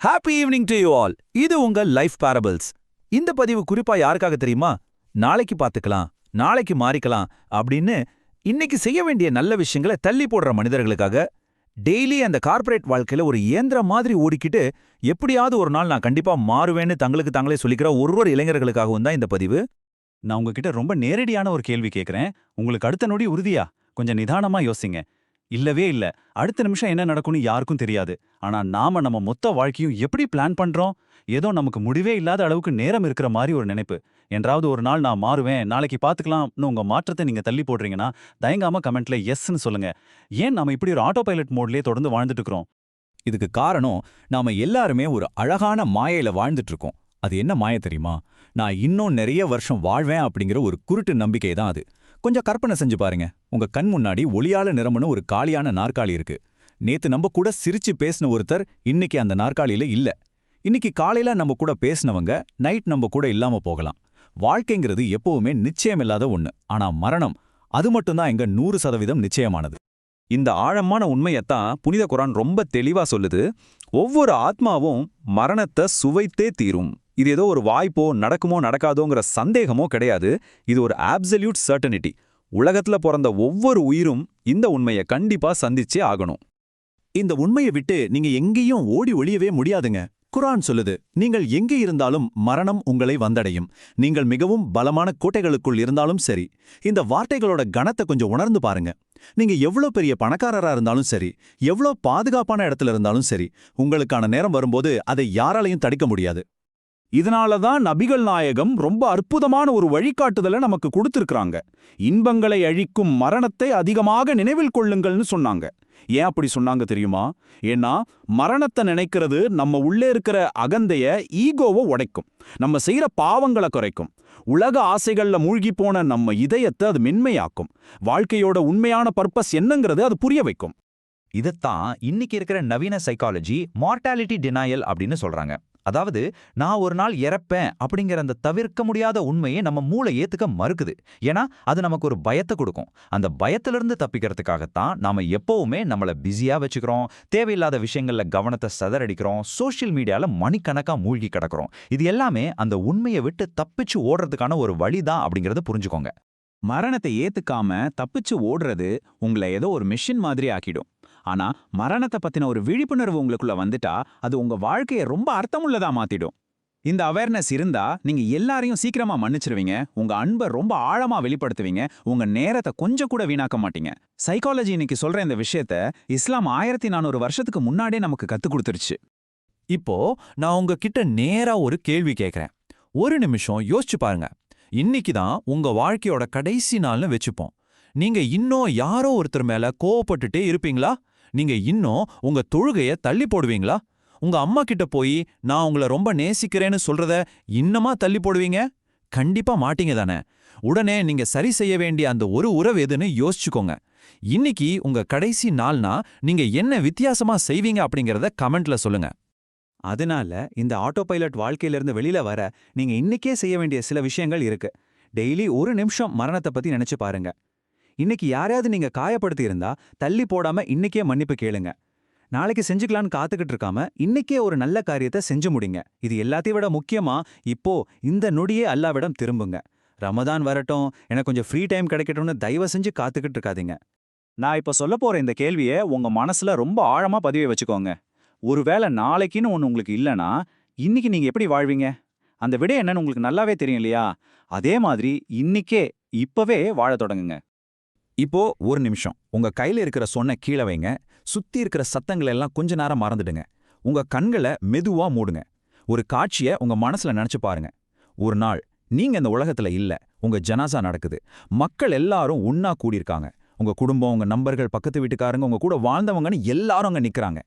Happy evening to you all. இது உங்கள் life parables. இந்த பதிவு குறிப்பா யாருக்காக தெரியுமா? நாளைக்கு பார்த்துக்கலாம், நாளைக்கு மாறிக்கலாம் அப்படின்னு இன்னைக்கு செய்ய வேண்டிய நல்ல விஷயங்களை தள்ளி போடுற மனிதர்களுக்காக. டெய்லி அந்த கார்ப்பரேட் வாழ்க்கையில ஒரு இயந்திரம் மாதிரி ஓடிக்கிட்டு எப்படியாவது ஒரு நாள் நான் கண்டிப்பா மாறுவேன்னு தங்களுக்கு தாங்களே சொல்லிக்கிற ஒரு இளைஞர்களுக்காகவும் தான் இந்த பதிவு. நான் உங்ககிட்ட ரொம்ப நேரடியான ஒரு கேள்வி கேட்குறேன். உங்களுக்கு அடுத்த நொடி உறுதியா? கொஞ்சம் நிதானமா யோசிங்க. இல்லவே இல்ல. அடுத்த நிமிஷம் என்ன நடக்கும்னு யாருக்கும் தெரியாது. ஆனா நாம நம்ம மொத்த வாழ்க்கையும் எப்படி பிளான் பண்றோம்? ஏதோ நமக்கு முடிவே இல்லாத அளவுக்கு நேரம் இருக்கிற மாதிரி ஒரு நினைப்பு. என்றாவது ஒரு நாள் நான் மாறுவேன், நாளைக்கு பார்த்துக்கலாம்னு உங்க மாற்றத்தை நீங்க தள்ளி போடுறீங்கன்னா, தயங்காம கமெண்ட்ல எஸ்ன்னு சொல்லுங்க. ஏன் நாம இப்படி ஒரு ஆட்டோ பைலட் மோட்லயே தொடர்ந்து வாழ்ந்துட்டு இருக்கிறோம்? இதுக்கு காரணம், நாம எல்லாருமே ஒரு அழகான மாயையில வாழ்ந்துட்டு இருக்கோம். அது என்ன மாய தெரியுமா? நான் இன்னும் நிறைய வருஷம் வாழ்வேன் அப்படிங்கிற ஒரு குருட்டு நம்பிக்கை தான் அது. கொஞ்சம் கற்பனை செஞ்சு பாருங்க. உங்க கண் முன்னாடி ஒளியால நிரம்புன ஒரு காலியான நாற்காலி இருக்கு. நேத்து நம்ம கூட சிரிச்சு பேசின ஒருத்தர் இன்னைக்கு அந்த நாற்காலியில இல்ல. இன்னைக்கு காலையில நம்ம கூட பேசினவங்க நைட் நம்ம கூட இல்லாம போகலாம். வாழ்க்கைங்கிறது எப்பவுமே நிச்சயமில்லாத ஒண்ணு. ஆனா மரணம், அது மட்டும்தான் எங்க 100% நிச்சயமானது. இந்த ஆழமான உண்மையத்தான் புனித குரான் ரொம்ப தெளிவா சொல்லுது. ஒவ்வொரு ஆத்மாவும் மரணத்தை சுவைத்தே தீரும். இது ஏதோ ஒரு வாய்ப்போ நடக்குமோ நடக்காதோங்கிற சந்தேகமோ கிடையாது. இது ஒரு ஆப்சல்யூட் சர்டனிட்டி. உலகத்துல பிறந்த ஒவ்வொரு உயிரும் இந்த உண்மையை கண்டிப்பா சந்திச்சே ஆகணும். இந்த உண்மையை விட்டு நீங்க எங்கேயும் ஓடி ஒளியவே முடியாதுங்க. குரான் சொல்லுது, நீங்கள் எங்கே இருந்தாலும் மரணம் உங்களை வந்தடையும். நீங்கள் மிகவும் பலமான கோட்டைகளுக்குள் இருந்தாலும் சரி. இந்த வார்த்தைகளோட கணத்தை கொஞ்சம் உணர்ந்து பாருங்க. நீங்க எவ்வளோ பெரிய பணக்காரரா இருந்தாலும் சரி, எவ்வளோ பாதுகாப்பான இடத்துல இருந்தாலும் சரி, உங்களுக்கான நேரம் வரும்போது அதை யாராலையும் தடுக்க முடியாது. இதனால தான் நபிகள் நாயகம் ரொம்ப அற்புதமான ஒரு வழிகாட்டுதலை நமக்கு கொடுத்திருக்கிறாங்க. இன்பங்களை அழிக்கும் மரணத்தை அதிகமாக நினைவில் கொள்ளுங்கள்னு சொன்னாங்க. ஏன் அப்படி சொன்னாங்க தெரியுமா? ஏன்னா மரணத்தை நினைக்கிறது நம்ம உள்ளே இருக்கிற அகந்தைய, ஈகோவை உடைக்கும். நம்ம செய்யற பாவங்களை குறைக்கும். உலக ஆசைகள்ல மூழ்கி போன நம்ம இதயத்தை அது மென்மையாக்கும். வாழ்க்கையோட உண்மையான பர்பஸ் என்னங்கிறது அது புரிய வைக்கும். இதத்தான் இன்னைக்கு இருக்கிற நவீன சைக்காலஜி மார்டாலிட்டி டினாயல் அப்படின்னு சொல்றாங்க. அதாவது, நான் ஒரு நாள் இறப்பேன் அப்படிங்கிற அந்த தவிர்க்க முடியாத உண்மையை நம்ம மூளை ஏத்துக்க மறுக்குது. ஏன்னா அது நமக்கு ஒரு பயத்தை கொடுக்கும். அந்த பயத்திலிருந்து தப்பிக்கிறதுக்காகத்தான் நாம எப்பவுமே நம்மள பிஸியா வச்சுக்கிறோம், தேவையில்லாத விஷயங்கள்ல கவனத்தை சதறடிக்கிறோம், சோஷியல் மீடியால மணிக்கணக்கா மூழ்கி கிடக்கிறோம். இது எல்லாமே அந்த உண்மையை விட்டு தப்பிச்சு ஓடுறதுக்கான ஒரு வழிதான் அப்படிங்கறத புரிஞ்சுக்கோங்க. மரணத்தை ஏத்துக்காம தப்பிச்சு ஓடுறது உங்களை ஏதோ ஒரு மிஷின் மாதிரி ஆக்கிடும். ஆனா மரணத்தை பத்தின ஒரு விழிப்புணர்வு உங்களுக்குள்ள வந்துட்டா அது உங்க வாழ்க்கையை ரொம்ப அர்த்தமுள்ளதா மாத்திடும். இந்த அவேர்னஸ் இருந்தா நீங்க எல்லாரையும் சீக்கிரமா மன்னிச்சிருவீங்க, உங்க அன்பை ரொம்ப ஆழமா வெளிப்படுத்துவீங்க, உங்க நேரத்தை கொஞ்சம் கூட வீணாக்க மாட்டீங்க. சைக்காலஜி இன்னைக்கு சொல்ற இந்த விஷயத்த இஸ்லாம் 1400 வருஷத்துக்கு முன்னாடியே நமக்கு கத்துக் கொடுத்துருச்சு. இப்போ நான் உங்ககிட்ட நேரா ஒரு கேள்வி கேட்கிறேன். ஒரு நிமிஷம் யோசிச்சு பாருங்க. இன்னைக்கு தான் உங்க வாழ்க்கையோட கடைசி நாள்னு வச்சுப்போம். நீங்க இன்னும் யாரோ ஒருத்தர் மேல கோவப்பட்டுட்டே இருப்பீங்களா? நீங்க இன்னும் உங்க தொழுகைய தள்ளி போடுவீங்களா? உங்க அம்மா கிட்ட போய் நான் உங்களை ரொம்ப நேசிக்கிறேன்னு சொல்றத இன்னமா தள்ளி போடுவீங்க? கண்டிப்பா மாட்டீங்க தானே. உடனே நீங்க சரி செய்ய வேண்டிய அந்த ஒரு உறவு எதுன்னு யோசிச்சுக்கோங்க. இன்னைக்கு உங்க கடைசி நாள்னா நீங்க என்ன வித்தியாசமா செய்வீங்க அப்படிங்கறத கமெண்ட்ல சொல்லுங்க. அதனால இந்த ஆட்டோ பைலட் வாழ்க்கையிலிருந்து வெளியில வர நீங்க இன்னைக்கே செய்ய வேண்டிய சில விஷயங்கள் இருக்கு. டெய்லி ஒரு நிமிஷம் மரணத்தை பத்தி நினைச்சு பாருங்க. இன்னைக்கு யாரையாவது நீங்க காயப்படுத்தி இருந்தா தள்ளி போடாம இன்னைக்கே மன்னிப்பு கேளுங்க. நாளைக்கு செஞ்சுக்கலான்னு காத்துக்கிட்டு இருக்காம இன்னைக்கே ஒரு நல்ல காரியத்தை செஞ்சு முடிங்க. இது எல்லாத்தையும் விட முக்கியமா இப்போ இந்த நொடியே அல்லாவிடம் திரும்புங்க. ரமதான் வரட்டும், எனக்கு கொஞ்சம் ஃப்ரீ டைம் கிடைக்கட்டும்னு தயவு செஞ்சு காத்துக்கிட்டு இருக்காதீங்க. நான் இப்ப சொல்ல போற இந்த கேள்வியை உங்க மனசுல ரொம்ப ஆழமா பதிவை வச்சுக்கோங்க. ஒருவேளை நாளைக்குன்னு ஒன்று உங்களுக்கு இல்லைன்னா இன்னைக்கு நீங்க எப்படி வாழ்வீங்க? அந்த விடை என்னன்னு உங்களுக்கு நல்லாவே தெரியும் இல்லையா? அதே மாதிரி இன்னைக்கே இப்பவே வாழ தொடங்குங்க. இப்போ ஒரு நிமிஷம் உங்க கையில இருக்கிற சொன்ன கீழே வைங்க. சுத்தி இருக்கிற சத்தங்களை எல்லாம் கொஞ்ச நேரம் மறந்துடுங்க. உங்க கண்களை மெதுவா மூடுங்க. ஒரு காட்சியை உங்க மனசுல நினைச்சு பாருங்க. ஒரு நாள் நீங்க இந்த உலகத்துல இல்ல, உங்க ஜனாசா நடக்குது. மக்கள் எல்லாரும் ஒன்னா கூடியிருக்காங்க. உங்க குடும்பம், உங்க நண்பர்கள், பக்கத்து வீட்டுக்காரங்க, உங்க கூட வாழ்ந்தவங்கன்னு எல்லாரும் அங்க நிக்கிறாங்க.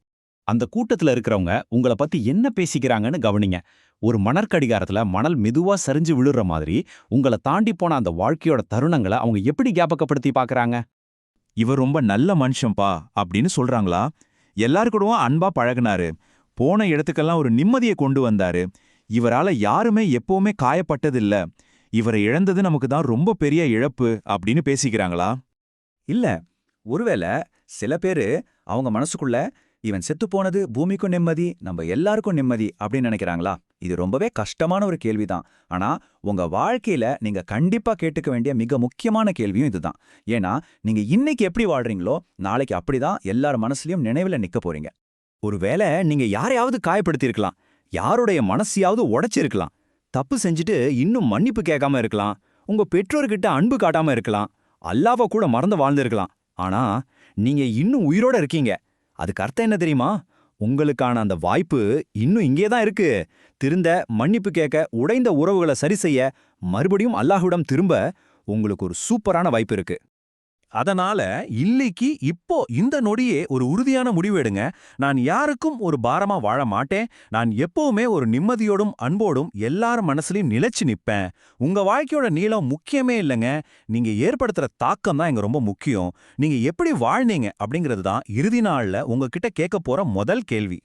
அந்த கூட்டத்துல இருக்கிறவங்க உங்களை பத்தி என்ன பேசிக்கிறாங்கன்னு கவனிங்க. ஒரு மணற்கடிகாரத்துல மணல் மெதுவா சரிஞ்சு விழுற மாதிரி உங்களை தாண்டி போன அந்த வாழ்க்கையோட தருணங்களை அவங்க எப்படி ஞாபகப்படுத்தி பாக்குறாங்க? இவர் ரொம்ப நல்ல மனுஷன்பா அப்படின்னு சொல்றாங்களா? எல்லாருக்கூடவும் அன்பா பழகுனாரு, போன இடத்துக்கெல்லாம் ஒரு நிம்மதியை கொண்டு வந்தாரு, இவரால யாருமே எப்பவுமே காயப்பட்டதில்ல, இவரை இழந்தது நமக்கு தான் ரொம்ப பெரிய இழப்பு அப்படின்னு பேசிக்கிறாங்களா? இல்ல, ஒருவேளை சில பேரு அவங்க மனசுக்குள்ள இவன் செத்து போனது பூமிக்கும் நிம்மதி, நம்ம எல்லாருக்கும் நிம்மதி அப்படின்னு நினைக்கிறாங்களா? இது ரொம்பவே கஷ்டமான ஒரு கேள்விதான். ஆனா உங்க வாழ்க்கையில நீங்க கண்டிப்பா கேட்டுக்க வேண்டிய மிக முக்கியமான கேள்வியும் இதுதான். ஏன்னா நீங்க இன்னைக்கு எப்படி வாழ்றீங்களோ நாளைக்கு அப்படிதான் எல்லார் மனசுலயும் நினைவுல நிக்க போறீங்க. ஒருவேளை நீங்க யாரையாவது காயப்படுத்தியிருக்கலாம், யாருடைய மனசையாவது உடைச்சிருக்கலாம், தப்பு செஞ்சுட்டு இன்னும் மன்னிப்பு கேட்காம இருக்கலாம், உங்க பெற்றோர்கிட்ட அன்பு காட்டாம இருக்கலாம், அல்லாஹ்வை கூட மறந்து வாழ்ந்திருக்கலாம். ஆனா நீங்க இன்னும் உயிரோட இருக்கீங்க. அதுக்கு அர்த்தம் என்ன தெரியுமா? உங்களுக்கான அந்த வாய்ப்பு இன்னும் இங்கே தான் இருக்கு. திருந்த, மன்னிப்பு கேட்க, உடைந்த உறவுகளை சரி செய்ய, மறுபடியும் அல்லாஹ்விடம் திரும்ப உங்களுக்கு ஒரு சூப்பரான வாய்ப்பு இருக்கு. அதனால இல்லைக்கு இப்போ இந்த நொடியே ஒரு உறுதியான முடிவு எடுங்க. நான் யாருக்கும் ஒரு பாரமா வாழ மாட்டேன். நான் எப்பவுமே ஒரு நிம்மதியோடும் அன்போடும் எல்லார் மனசுலயும் நிலைச்சு நிப்பேன். உங்க வாழ்க்கையோட நீளம் முக்கியமே இல்லைங்க. நீங்க ஏற்படுத்துற தாக்கம் தான் இங்க ரொம்ப முக்கியம். நீங்க எப்படி வாழ்னீங்க அப்படிங்கிறது தான் இறுதி நாள்ல உங்ககிட்ட கேட்க போற முதல் கேள்வி.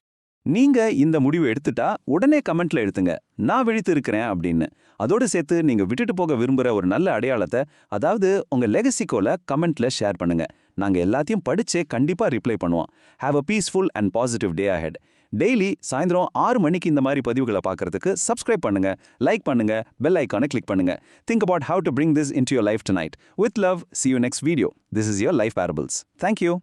நீங்க இந்த முடிவு எடுத்துட்டா உடனே கமெண்ட்ல எழுத்துங்க, நான் விழித்து இருக்கிறேன் அப்படின்னு. அதோடு சேர்த்து நீங்க விட்டுட்டு போக விரும்புற ஒரு நல்ல அடையாளத்தை, அதாவது உங்க லெகசிக்கோல கமெண்ட்ல ஷேர் பண்ணுங்க. நாங்க எல்லாத்தையும் படிச்சே கண்டிப்பா ரிப்ளை பண்ணுவோம். Have a peaceful and positive day ahead. Daily சாயந்தரம் 6 மணிக்கு இந்த மாதிரி பதிவுகளை பார்க்கறதுக்கு சப்ஸ்கிரைப் பண்ணுங்க, லைக் பண்ணுங்க, பெல் ஐக்கானை கிளிக் பண்ணுங்க. Think about how to bring this into your life tonight. With love, see you next video. This is your Life Parables. Thank you.